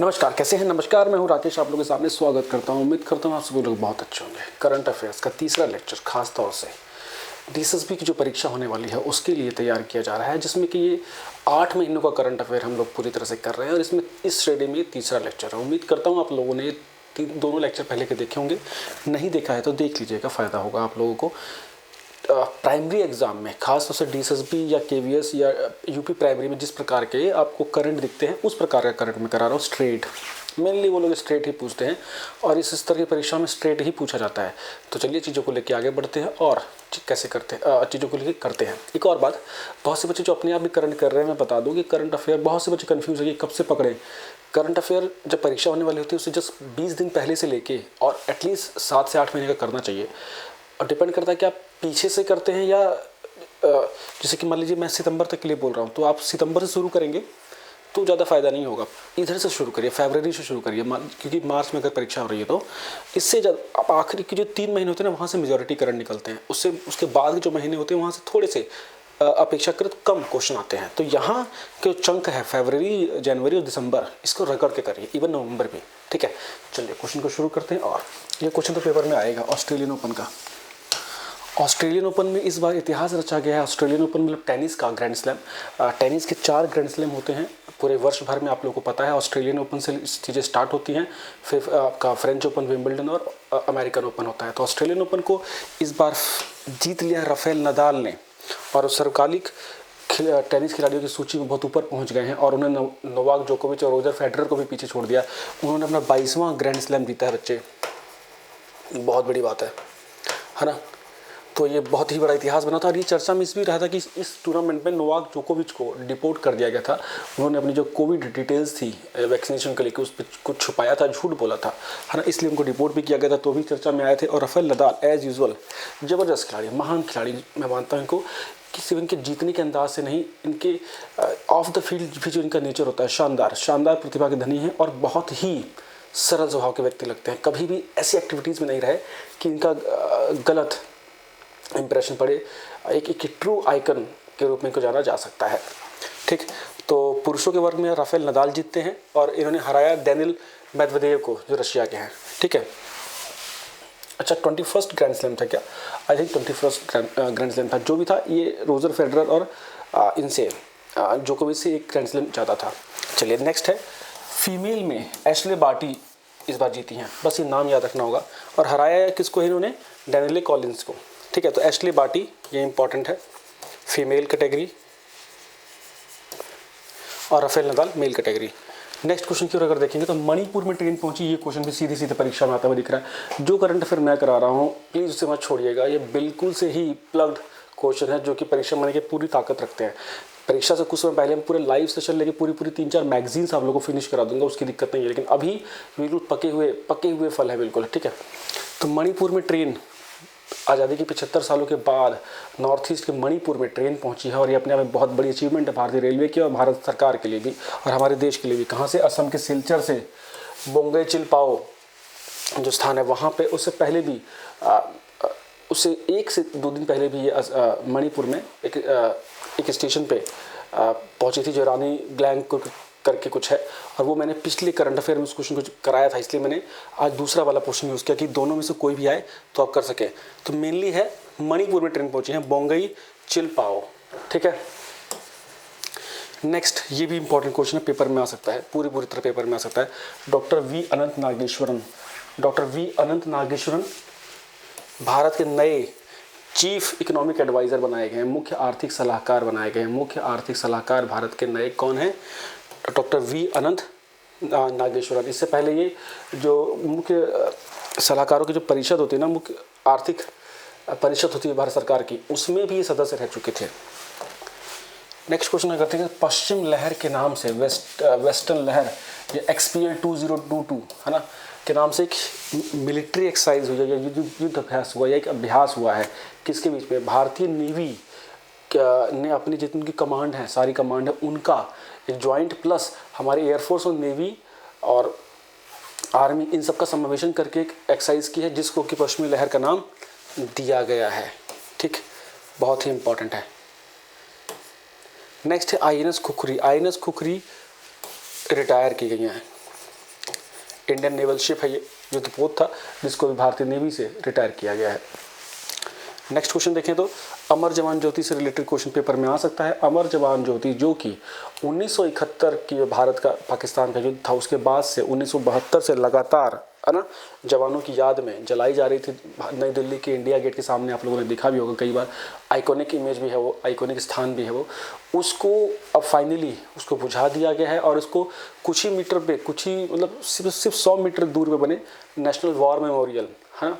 नमस्कार, कैसे हैं? नमस्कार, मैं हूं राकेश, आप लोगों के सामने स्वागत करता हूं। उम्मीद करता हूं आप सभी लोग बहुत अच्छे होंगे। करंट अफेयर्स का तीसरा लेक्चर खास तौर से डीएसएसबी की जो परीक्षा होने वाली है उसके लिए तैयार किया जा रहा है, जिसमें कि ये 8 महीनों का करंट अफेयर हम लोग पूरी तरह से कर रहे हैं और इसमें इस श्रेणी में तीसरा लेक्चर है। उम्मीद करता हूँ आप लोगों ने दोनों लेक्चर पहले के देखे होंगे, नहीं देखा है तो देख लीजिएगा, फ़ायदा होगा आप लोगों को। प्राइमरी एग्ज़ाम में खास तौर से डीएसएसबी या केवीएस या यूपी प्राइमरी में जिस प्रकार के आपको करंट दिखते हैं उस प्रकार का करंट मैं करा रहा हूँ। स्ट्रेट मेनली वो लोग स्ट्रेट ही पूछते हैं और इस तरह की परीक्षा में स्ट्रेट ही पूछा जाता है। तो चलिए चीज़ों को लेके आगे बढ़ते हैं और कैसे करते हैं, चीज़ों को लेके करते हैं। एक और बात, बहुत से बच्चे जो अपने आप भी करंट कर रहे हैं, मैं बता दूँ कि करंट अफेयर बहुत से बच्चे कन्फ्यूज़ है कि कब से पकड़े। करंट अफेयर जब परीक्षा होने वाली होती है उससे जस्ट 20 दिन पहले से लेके और एटलीस्ट 7 से 8 महीने का करना चाहिए। और डिपेंड करता है कि आप पीछे से करते हैं या जैसे कि मान लीजिए मैं सितंबर तक के लिए बोल रहा हूँ, तो आप सितंबर से शुरू करेंगे तो ज़्यादा फ़ायदा नहीं होगा। इधर से शुरू करिए, फरवरी से शुरू करिए, क्योंकि मार्च में अगर परीक्षा हो रही है तो इससे जब आप आखिरी के जो 3 महीने होते हैं ना, वहाँ से मेजॉरिटी करंट निकलते हैं। उसके बाद के जो महीने होते हैं वहाँ से थोड़े से अपेक्षाकृत कम क्वेश्चन आते हैं। तो यहाँ के जो चंक है फरवरी, जनवरी और दिसंबर, इसको रगड़ के करिए, इवन नवंबर भी। ठीक है, चलिए क्वेश्चन को शुरू करते हैं। और ये क्वेश्चन तो पेपर में आएगा ऑस्ट्रेलियन ओपन का। ऑस्ट्रेलियन ओपन में इस बार इतिहास रचा गया है। ऑस्ट्रेलियन ओपन मतलब टेनिस का ग्रैंड स्लैम। टेनिस के 4 ग्रैंड स्लैम होते हैं पूरे वर्ष भर में, आप लोगों को पता है। ऑस्ट्रेलियन ओपन से चीज़ें स्टार्ट होती हैं, फिर आपका फ्रेंच ओपन, विंबलडन और अमेरिकन ओपन होता है। तो ऑस्ट्रेलियन ओपन को इस बार जीत लिया राफेल नदाल ने और सर्वकालिक टेनिस खिलाड़ियों की सूची में बहुत ऊपर पहुंच गए हैं और उन्होंने नोवाक जोकोविच और रोजर फेडरर को भी पीछे छोड़ दिया। उन्होंने अपना 22वां ग्रैंड स्लैम जीता है बच्चे, बहुत बड़ी बात है ना। तो ये बहुत ही बड़ा इतिहास बना था और ये चर्चा में इस भी रहा था कि इस टूर्नामेंट में नोवाक जोकोविच को डिपोर्ट कर दिया गया था। उन्होंने अपनी जो कोविड डिटेल्स थी वैक्सीनेशन के लेकर उस पर कुछ छुपाया था, झूठ बोला था, है ना, इसलिए उनको डिपोर्ट भी किया गया था। तो भी चर्चा में आए थे। और राफेल नदाल एज यूजुअल ज़बरदस्त खिलाड़ी, महान खिलाड़ी, मैं मानता हूँ इनको कि सिर्फ इनके जीतने के अंदाज से नहीं, इनके ऑफ द फील्ड भी जो इनका नेचर होता है, शानदार प्रतिभा के धनी है और बहुत ही सरल स्वभाव के व्यक्ति लगते हैं। कभी भी ऐसी एक्टिविटीज़ में नहीं रहे कि इनका गलत इंप्रेशन पड़े। एक ट्रू आइकन के रूप में इनको जाना जा सकता है। ठीक, तो पुरुषों के वर्ग में राफेल नदाल जीतते हैं और इन्होंने हराया डेनिल मेदवेदेव को, जो रशिया के हैं। ठीक है, अच्छा 21 ग्रैंड स्लैम था क्या? आई थिंक 21 ग्रैंड स्लैम था। जो भी था, ये रोजर फेडरर और इनसे जोकोविच से एक ग्रैंड स्लैम ज़्यादा था। चलिए नेक्स्ट है, फीमेल में एशले बार्टी इस बार जीती हैं, बस ये नाम याद रखना होगा। और हराया किसको है इन्होंने? डेनिले कॉलिंस को। ठीक है, तो एशले बार्टी ये इंपॉर्टेंट है, फीमेल कैटेगरी, और Rafael Nadal male category. Next question की ओर अगर देखेंगे तो मणिपुर में ट्रेन पहुंची, ये क्वेश्चन भी सीधे परीक्षा में आता हुआ दिख रहा है। जो करंट अफेयर मैं करा रहा हूँ प्लीज़ उसे मत छोड़िएगा, ये बिल्कुल से ही प्लग्ड क्वेश्चन है जो कि परीक्षा में आने की पूरी ताकत रखते हैं। परीक्षा से कुछ समय पहले हम पूरे लाइव सेशन लेके पूरी 3-4 मैगजीन्स आप लोगों को फिनिश करा दूंगा, उसकी दिक्कत नहीं है। लेकिन अभी बिल्कुल पके हुए फल है बिल्कुल। ठीक है, तो मणिपुर में ट्रेन आज़ादी के 75 सालों के बाद नॉर्थ ईस्ट के मणिपुर में ट्रेन पहुंची है और ये अपने आप में बहुत बड़ी अचीवमेंट है भारतीय रेलवे की और भारत सरकार के लिए भी और हमारे देश के लिए भी। कहाँ से? असम के सिलचर से बोंगई चिलपाओ जो स्थान है वहाँ पे, उससे पहले भी उससे 1 से 2 दिन पहले भी ये मणिपुर में एक स्टेशन पे पहुंची थी जो रानी ग्लैंग करके कुछ है। और वो मैंने पिछले करंट अफेयर में उस क्वेश्चन को कराया था, इसलिए मैंने आज दूसरा वाला क्वेश्चन यूज़ किया कि दोनों में से कोई भी आए तो आप कर सकें। तो मेनली है मणिपुर में ट्रेन पहुंची है, बोंगई चिलपाओ। ठीक है, नेक्स्ट ये भी इंपॉर्टेंट क्वेश्चन है, पेपर में आ सकता है, पूरी तरह पेपर में आ सकता है। डॉक्टर वी अनंत नागेश्वरन भारत के नए चीफ इकोनॉमिक एडवाइज़र बनाए गए हैं, मुख्य आर्थिक सलाहकार बनाए गए हैं। मुख्य आर्थिक सलाहकार भारत के नए कौन हैं? डॉक्टर वी अनंत नागेश्वरन। इससे पहले ये जो मुख्य सलाहकारों की जो परिषद होती है ना, मुख्य आर्थिक परिषद होती है भारत सरकार की, उसमें भी ये सदस्य रह चुके थे। नेक्स्ट क्वेश्चन करते हैं, पश्चिम लहर के नाम से वेस्टर्न लहर या XPL 2022 है ना के नाम से एक मिलिट्री एक्सरसाइज हुई है या युद्ध अभ्यास हुआ या एक अभ्यास हुआ है किसके बीच में? भारतीय नेवी ने अपनी जितनी की कमांड है, सारी कमांड है उनका एक जॉइंट प्लस हमारे एयरफोर्स और नेवी और आर्मी, इन सब का समावेशन करके एक एक्सरसाइज की है जिसको कि पश्चिमी लहर का नाम दिया गया है। ठीक, बहुत ही इंपॉर्टेंट है। नेक्स्ट है INS khukri. INS khukri retire की गई हैं। इंडियन नेवल शिप है ये, युद्धपोत था जिसको भी भारतीय नेवी से रिटायर किया गया है। नेक्स्ट क्वेश्चन देखें तो अमर जवान ज्योति से रिलेटेड क्वेश्चन पेपर में आ सकता है। अमर जवान ज्योति जो कि 1971 की भारत का पाकिस्तान का युद्ध था उसके बाद से 1972 से लगातार है ना जवानों की याद में जलाई जा रही थी। नई दिल्ली के इंडिया गेट के सामने आप लोगों ने देखा भी होगा कई बार, आइकॉनिक इमेज भी है वो, आइकॉनिक स्थान भी है वो। उसको अब फाइनली उसको बुझा दिया गया है और उसको कुछ ही मीटर पे, कुछ ही मतलब सिर्फ 100 मीटर दूर पे बने नेशनल वॉर मेमोरियल है ना,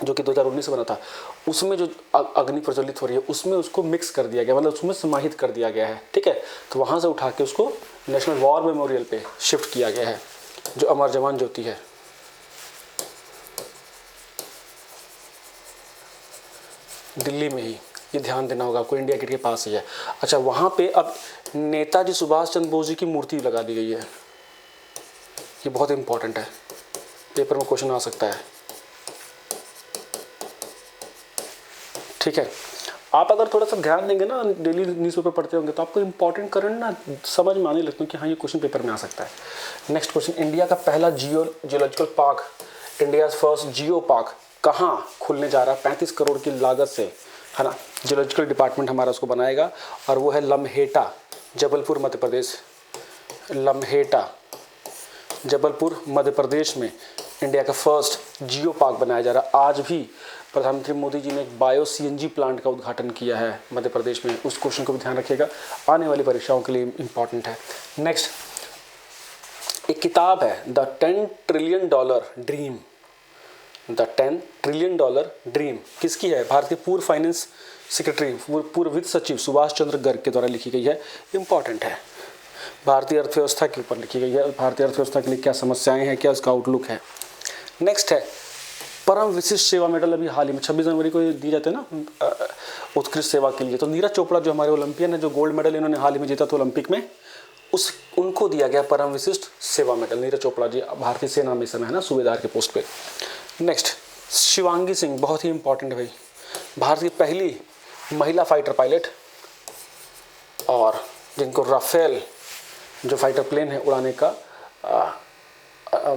जो कि 2019 में बना था, उसमें जो अग्नि प्रज्वलित हो रही है उसमें उसको मिक्स कर दिया गया, मतलब उसमें समाहित कर दिया गया है। ठीक है, तो वहाँ से उठा के उसको नेशनल वॉर मेमोरियल पे शिफ्ट किया गया है जो अमर जवान ज्योति है। दिल्ली में ही, ये ध्यान देना होगा आपको, इंडिया गेट के पास ही है। अच्छा, वहाँ पे अब नेताजी सुभाष चंद्र बोस जी की मूर्ति लगा दी गई है। ये बहुत इंपॉर्टेंट है, पेपर में क्वेश्चन आ सकता है। ठीक है, आप अगर थोड़ा सा ध्यान देंगे ना, डेली न्यूज़पेपर पढ़ते होंगे तो आपको इंपॉर्टेंट करंट ना समझ में आने लगता है कि हाँ ये क्वेश्चन पेपर में आ सकता है। नेक्स्ट क्वेश्चन, इंडिया का पहला geological park, India first geo park कहाँ खुलने जा रहा है 35 करोड़ की लागत से, है ना। जियोलॉजिकल डिपार्टमेंट हमारा उसको बनाएगा और वो है लम्हेटा, जबलपुर मध्य प्रदेश। लम्हेटा, जबलपुर मध्य प्रदेश में इंडिया का फर्स्ट जियो पार्क बनाया जा रहा है। आज भी प्रधानमंत्री मोदी जी ने एक बायो सीएनजी प्लांट का उद्घाटन किया है मध्य प्रदेश में। उस क्वेश्चन को भी ध्यान रखिएगा, आने वाली परीक्षाओं के लिए इंपॉर्टेंट है। नेक्स्ट, एक किताब है the $10 trillion dream. The $10 trillion dream किसकी है? भारत के पूर्व फाइनेंस सेक्रेटरी, पूर्व वित्त सचिव सुभाष चंद्र गर्ग के द्वारा लिखी गई है। इंपॉर्टेंट है, भारतीय अर्थव्यवस्था के ऊपर लिखी गई है। भारतीय अर्थव्यवस्था के लिए क्या समस्याएं हैं, क्या उसका आउटलुक है। नेक्स्ट है परम विशिष्ट सेवा मेडल, अभी हाल ही में 26 जनवरी को दिए जाते हैं ना उत्कृष्ट सेवा के लिए। तो नीरज चोपड़ा जो हमारे ओलंपियन है, जो गोल्ड मेडल इन्होंने हाल ही में जीता था ओलंपिक में, उनको दिया गया परम विशिष्ट सेवा मेडल। नीरज चोपड़ा जी भारतीय सेना में समय है ना सूबेदार के पोस्ट पे। नेक्स्ट, शिवांगी सिंह, बहुत ही इंपॉर्टेंट है भाई, भारत की पहली महिला फाइटर पायलट, और जिनको राफेल जो फाइटर प्लेन है उड़ाने का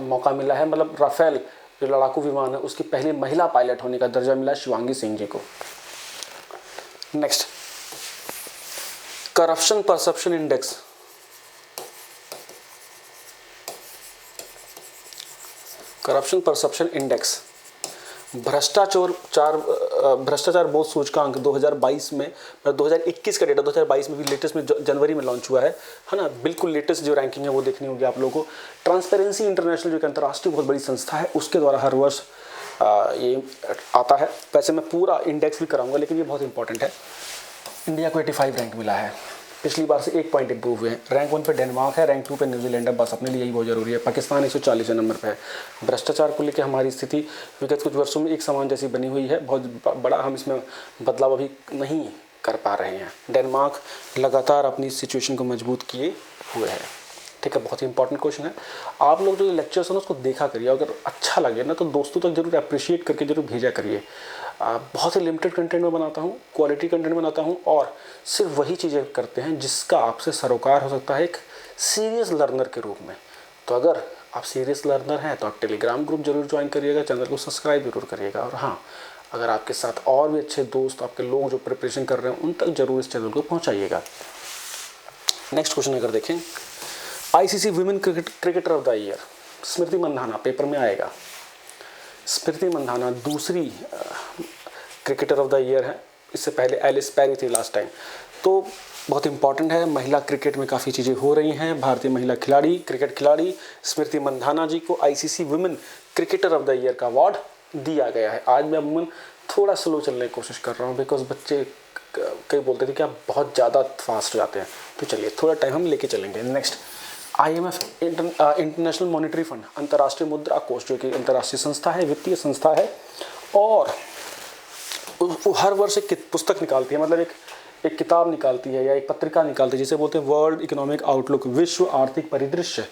मौका मिला है, मतलब राफेल जो लड़ाकू विमान है उसकी पहली महिला पायलट होने का दर्जा मिला शिवांगी सिंह जी को। Next, corruption perception index, corruption perception index, भ्रष्टाचार बोध सूचकांक 2022 में, 2021 का डेटा 2022 में भी लेटेस्ट में जनवरी में लॉन्च हुआ है ना। बिल्कुल लेटेस्ट जो रैंकिंग है वो देखनी होगी आप लोगों को। ट्रांसपेरेंसी इंटरनेशनल जो एक अंतर्राष्ट्रीय बहुत बड़ी संस्था है उसके द्वारा हर वर्ष ये आता है। वैसे मैं पूरा इंडेक्स भी कराऊंगा, लेकिन ये बहुत इंपॉर्टेंट है। इंडिया को 85 रैंक मिला है, पिछली बार से 1 पॉइंट इंप्रूव हुए हैं। रैंक 1 पे डेनमार्क है, रैंक 2 पे न्यूजीलैंड है, बस अपने लिए यही बहुत जरूरी है। पाकिस्तान 140 नंबर पे है। भ्रष्टाचार को लेकर हमारी स्थिति विगत कुछ वर्षों में एक समान जैसी बनी हुई है, बहुत बड़ा हम इसमें बदलाव अभी नहीं कर पा रहे हैं। डेनमार्क लगातार अपनी सिचुएशन को मजबूत किए हुए है। ठीक है, बहुत ही इंपॉर्टेंट क्वेश्चन है। आप लोग जो लेक्चर्स हैं उसको देखा करिए, अगर अच्छा लगे ना तो दोस्तों तक जरूर अप्रिशिएट करके जरूर भेजा करिए। बहुत ही लिमिटेड कंटेंट में बनाता हूँ, क्वालिटी कंटेंट बनाता हूँ, और सिर्फ वही चीज़ें करते हैं जिसका आपसे सरोकार हो सकता है एक सीरियस लर्नर के रूप में। तो अगर आप सीरियस लर्नर हैं तो आप टेलीग्राम ग्रुप जरूर ज्वाइन करिएगा, चैनल को सब्सक्राइब जरूर करिएगा। और हाँ, अगर आपके साथ और भी अच्छे दोस्त, आपके लोग जो प्रिपरेशन कर रहे हैं, उन तक जरूर इस चैनल को पहुँचाइएगा। नेक्स्ट क्वेश्चन अगर देखें, ICC women cricketer of the year Smriti Mandhana, paper में आएगा। स्मृति मंधाना दूसरी क्रिकेटर ऑफ द ईयर है, इससे पहले एलिस पैरी थी लास्ट टाइम। तो बहुत इंपॉर्टेंट है, महिला क्रिकेट में काफ़ी चीज़ें हो रही हैं। भारतीय महिला खिलाड़ी, क्रिकेट खिलाड़ी स्मृति मंधाना जी को ICC women cricketer of the year का अवार्ड दिया गया है। आज मैं अमूमन थोड़ा स्लो चलने की कोशिश कर रहा हूँ, बिकॉज बच्चे कई बोलते थे कि आप बहुत ज़्यादा फास्ट हो जाते हैं, तो चलिए थोड़ा टाइम हम लेके चलेंगे। Next, IMF international monetary fund, अंतर्राष्ट्रीय मुद्रा कोष, जो कि अंतर्राष्ट्रीय संस्था है, वित्तीय संस्था है, और हर वर्ष एक पुस्तक निकालती है, मतलब एक किताब निकालती है या एक पत्रिका निकालती है, जिसे बोलते हैं वर्ल्ड इकोनॉमिक आउटलुक, विश्व आर्थिक परिदृश्य।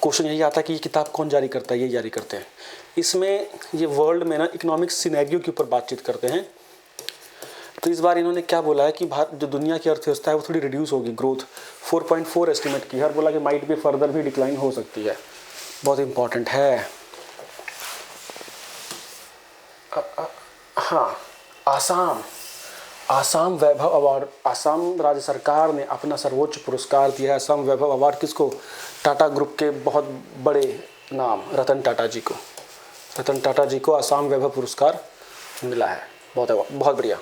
क्वेश्चन यही आता है कि ये किताब कौन जारी करता है? ये जारी करते हैं। इसमें ये वर्ल्ड में ना इकोनॉमिक सिनेरियो के ऊपर बातचीत करते हैं। तो इस बार इन्होंने क्या बोला है कि भारत जो दुनिया की अर्थव्यवस्था है वो थोड़ी रिड्यूस होगी, ग्रोथ 4.4 एस्टिमेट की है, और बोला कि माइट भी फर्दर भी डिक्लाइन हो सकती है। बहुत इम्पोर्टेंट है। हाँ, आसाम वैभव अवार्ड, आसाम राज्य सरकार ने अपना सर्वोच्च पुरस्कार दिया है आसाम वैभव अवार्ड किसको? टाटा ग्रुप के बहुत बड़े नाम रतन टाटा जी को। रतन टाटा जी को आसाम वैभव पुरस्कार मिला है। बहुत बढ़िया।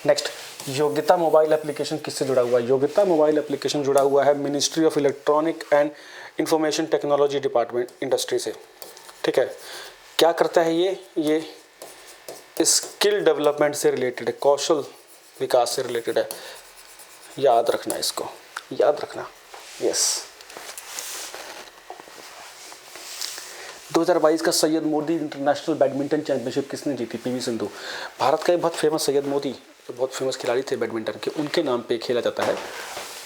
नेक्स्ट, योग्यता मोबाइल एप्लीकेशन किससे जुड़ा हुआ है? योग्यता मोबाइल एप्लीकेशन जुड़ा हुआ है ministry of electronic and information technology department, industry से। ठीक है, क्या करता है ये स्किल डेवलपमेंट से रिलेटेड है, कौशल विकास से रिलेटेड है। याद रखना, इसको याद रखना। यस, 2022 का Syed Modi international badminton championship किसने जीती? पीवी सिंधु। भारत का एक बहुत फेमस सैयद मोदी, जो बहुत फेमस खिलाड़ी थे बैडमिंटन के, उनके नाम पे खेला जाता है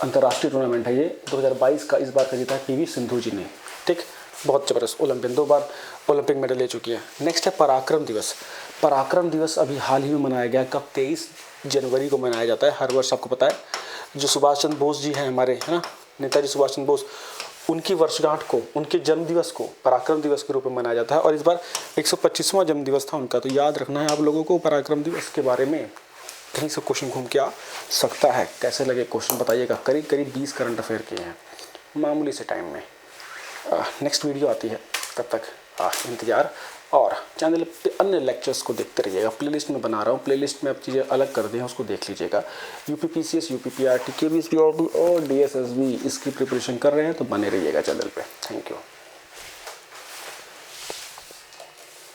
अंतर्राष्ट्रीय टूर्नामेंट है ये। 2022 का इस बार का जीता है पीवी सिंधु जी ने। ठीक, बहुत ज़बरदस्त। ओलंपिक 2 बार ओलंपिक मेडल ले चुकी है। नेक्स्ट है पराक्रम दिवस। पराक्रम दिवस अभी हाल ही में मनाया गया। कब? 23 जनवरी को मनाया जाता है हर वर्ष, आपको पता है। जो सुभाष चंद्र बोस जी हैं हमारे, है ना, नेताजी सुभाष चंद्र बोस, उनकी वर्षगांठ को, उनके जन्म दिवस को पराक्रम दिवस के रूप में मनाया जाता है। और इस बार 125वां जन्म दिवस था उनका। तो याद रखना है आप लोगों को पराक्रम दिवस के बारे में। कहीं से क्वेश्चन घूम के आ सकता है। कैसे लगे क्वेश्चन बताइएगा। करीब 20 करंट अफेयर किए हैं मामूली से टाइम में। नेक्स्ट वीडियो आती है, तब तक इंतज़ार। और चैनल पे अन्य लेक्चर्स को देखते रहिएगा। प्लेलिस्ट में बना रहा हूँ, प्लेलिस्ट में अब चीज़ें अलग कर दी हैं, उसको देख लीजिएगा। यूपीपीसीएस, यूपीपीआरटी, केवीएसपीआरटी और डीएसएसबी इसकी प्रिपरेशन कर रहे हैं तो बने रहिएगा चैनल पे। Thank you.